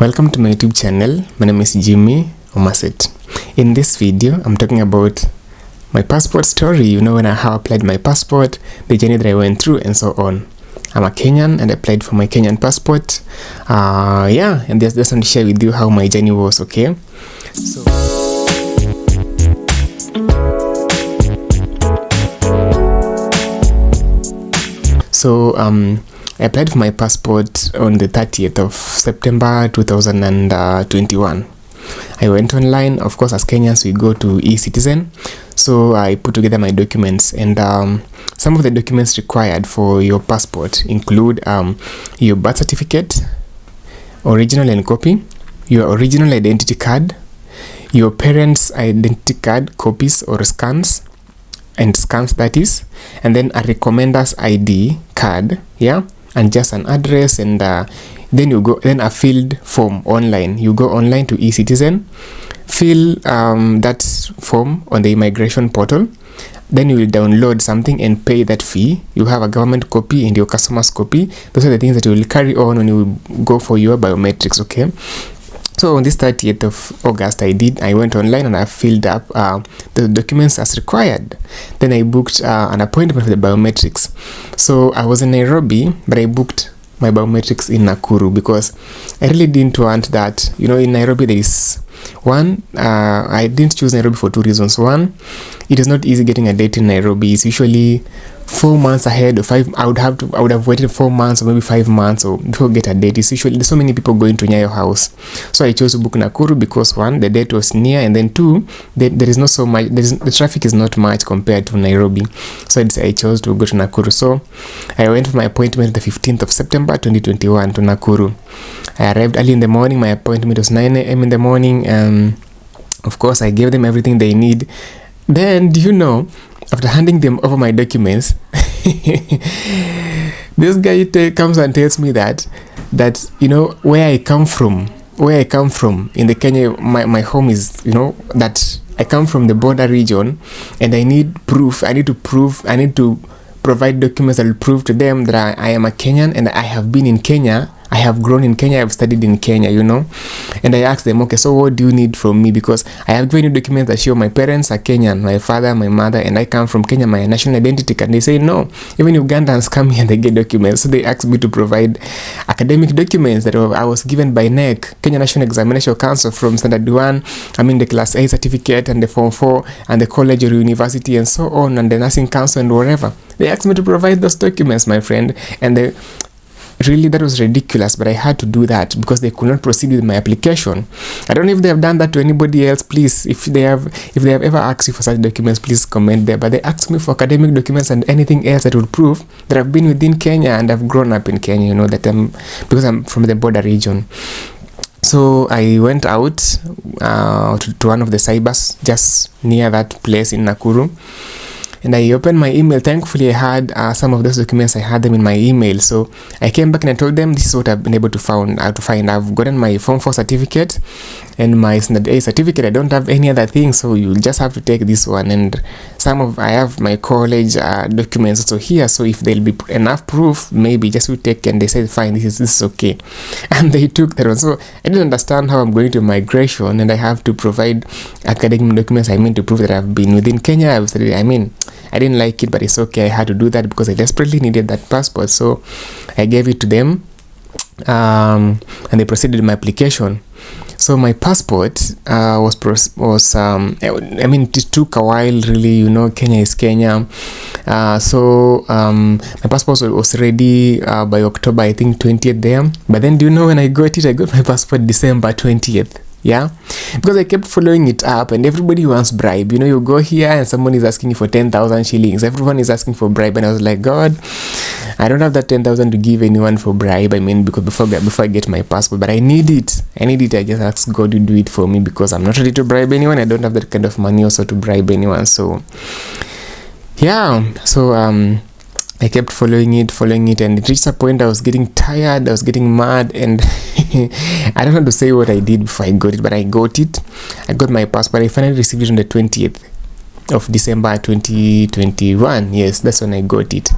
Welcome to my YouTube channel. My name is Jimmy Omaset. In this video, I'm talking about my passport story. When I applied my passport, the journey that I went through, and so on. I'm a Kenyan and I applied for my Kenyan passport. And just want to share with you how my journey was. Okay, so I applied for my passport on the 30th of September 2021. I went online. Of course, as Kenyans, we go to eCitizen. So I put together my documents, and some of the documents required for your passport include your birth certificate, original and copy, your original identity card, your parents' identity card copies or scans, that is, and then a recommender's ID card, and just an address, and then a filled form online. You go online to eCitizen, fill that form on the immigration portal, then you will download something and pay that fee. You have a government copy and your customer's copy. Those are the things that you will carry on when you go for your biometrics. Okay, so on this 30th of August, I went online and I filled up the documents as required. Then I booked an appointment for the biometrics. So I was in Nairobi, but I booked my biometrics in Nakuru because I really didn't want that. In Nairobi there is one, I didn't choose Nairobi for two reasons. One, it is not easy getting a date in Nairobi. It's usually 4 months ahead, or 5. I would have waited 4 months or maybe 5 months or before get a date. It's usually there's so many people going to Nyayo House. So I chose to book Nakuru because one, the date was near, and then two, there is not so much. The traffic is not much compared to Nairobi. So I chose to go to Nakuru. So I went for my appointment the 15th of September 2021 to Nakuru. I arrived early in the morning. My appointment was 9 a.m. in the morning. Of course, I gave them everything they need. Then, after handing them over my documents, this guy comes and tells me that where I come from in the Kenya, my home is, that I come from the border region, and I need proof. I need to provide documents that will prove to them that I am a Kenyan and I have been in Kenya. I have grown in Kenya, I've studied in Kenya, And I asked them, okay, so what do you need from me? Because I have given you documents that show my parents are Kenyan, my father, my mother, and I come from Kenya, my national identity card. They say, no, even Ugandans come here and they get documents. So they asked me to provide academic documents that I was given by NEC, Kenya National Examination Council, from Standard 1, the Class A certificate, and the Form 4, and the college or university, and so on, and the nursing council, and whatever. They asked me to provide those documents, my friend, and really, that was ridiculous, but I had to do that because they could not proceed with my application. I don't know if they have done that to anybody else. Please, if they have ever asked you for such documents, please comment there. But they asked me for academic documents and anything else that would prove that I've been within Kenya and I've grown up in Kenya. Because I'm from the border region. So I went out to one of the cybers just near that place in Nakuru. And I opened my email. Thankfully, I had some of those documents. I had them in my email. So I came back and I told them, this is what I've been able to find. I've gotten my Form 4 certificate and my Standard A certificate. I don't have any other thing, so you just have to take this one. And I have my college documents also here. So if there'll be enough proof, maybe just we take. And they said, fine, this is okay. And they took that one. So I didn't understand how I'm going to migration and I have to provide academic documents. To prove that I've been within Kenya. I've studied. I didn't like it, but it's okay. I had to do that because I desperately needed that passport. So I gave it to them, and they proceeded with my application. So my passport it took a while, really. Kenya is Kenya. So my passport was ready by October, I think 20th there. But then, when I got it? I got my passport December 20th. Yeah, because I kept following it up, and everybody wants bribe. You go here and someone is asking you for 10,000 shillings. Everyone is asking for bribe, and I was like, God, I don't have that 10,000 to give anyone for bribe. Because before I get my passport, but I need it. I just ask God to do it for me because I'm not ready to bribe anyone. I don't have that kind of money also to bribe anyone. So yeah, I kept following it, and it reached a point I was getting tired, I was getting mad, and I don't know to say what I did before I got it, but I got it. I got my passport. I finally received it on the 20th. of December 2021. Yes, that's when I got it.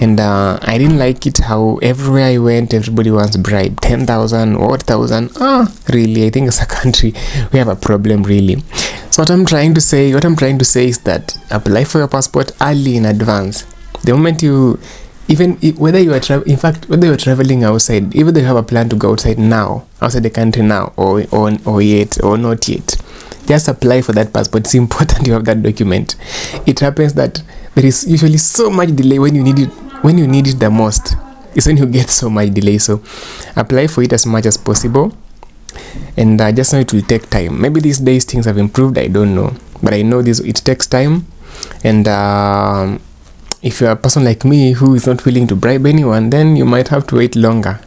And I didn't like it how everywhere I went, everybody wants bribe, 10,000 or 1,000. Really, I think as a country we have a problem, really. So what I'm trying to say is that apply for your passport early in advance. The moment you, even whether you are whether you're traveling outside, even though you have a plan to go outside the country now, or yet or not yet, just apply for that passport. It's important you have that document. It happens that there is usually so much delay when you need it the most. It's when you get so much delay. So apply for it as much as possible, and just know it will take time. Maybe these days things have improved, I don't know, but I know it takes time. And if you're a person like me who is not willing to bribe anyone, then you might have to wait longer,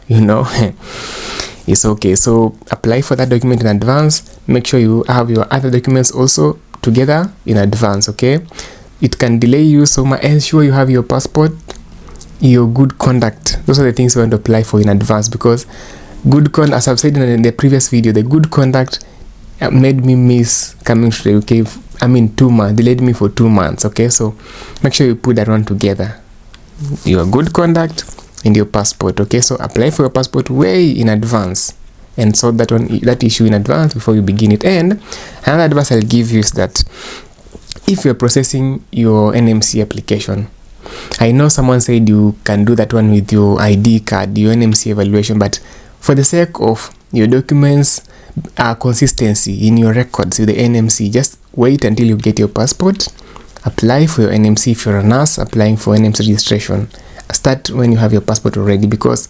It's okay. So apply for that document in advance. Make sure you have your other documents also together in advance, okay? It can delay you, so ensure you have your passport, your good conduct. Those are the things you want to apply for in advance, because good conduct, as I've said in the previous video, the good conduct made me miss coming to the UK. 2 months, delayed me for 2 months, okay? So make sure you put that one together, your good conduct and your passport, okay? So apply for your passport way in advance and sort that issue in advance before you begin it. And another advice I'll give you is that if you're processing your NMC application, I know someone said you can do that one with your ID card, your NMC evaluation, but for the sake of your documents, consistency in your records with the NMC, just wait until you get your passport. Apply for your NMC. If you're a nurse, applying for NMC registration, start when you have your passport already, because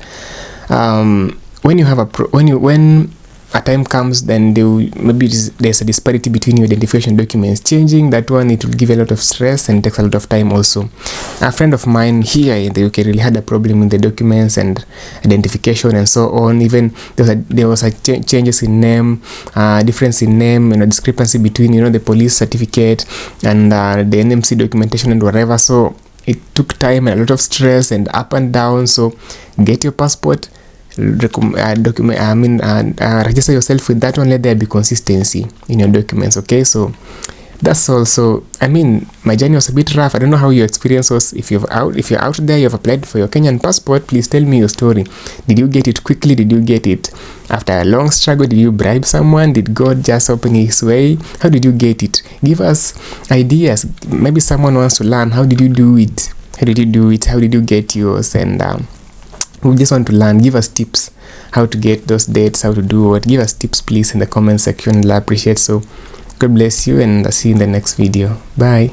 when you have when a time comes, then there's a disparity between your identification documents changing. That one, it will give a lot of stress and takes a lot of time also. A friend of mine here in the UK really had a problem with the documents and identification and so on. Even there was changes in name, difference in name, discrepancy between the police certificate and the NMC documentation and whatever. So it took time and a lot of stress and up and down. So get your passport, register yourself with that one. Let there be consistency in your documents, okay? So that's also, my journey was a bit rough. I don't know how your experience was. If you're out there, you've applied for your Kenyan passport, please tell me your story. Did you get it quickly? Did you get it after a long struggle? Did you bribe someone? Did God just open his way? How did you get it? Give us ideas. Maybe someone wants to learn. How did you do it? How did you get yours? And we just want to learn. Give us tips how to get those dates, how to do what. Give us tips, please, in the comment section. I'll appreciate. So God bless you, and I'll see you in the next video. Bye.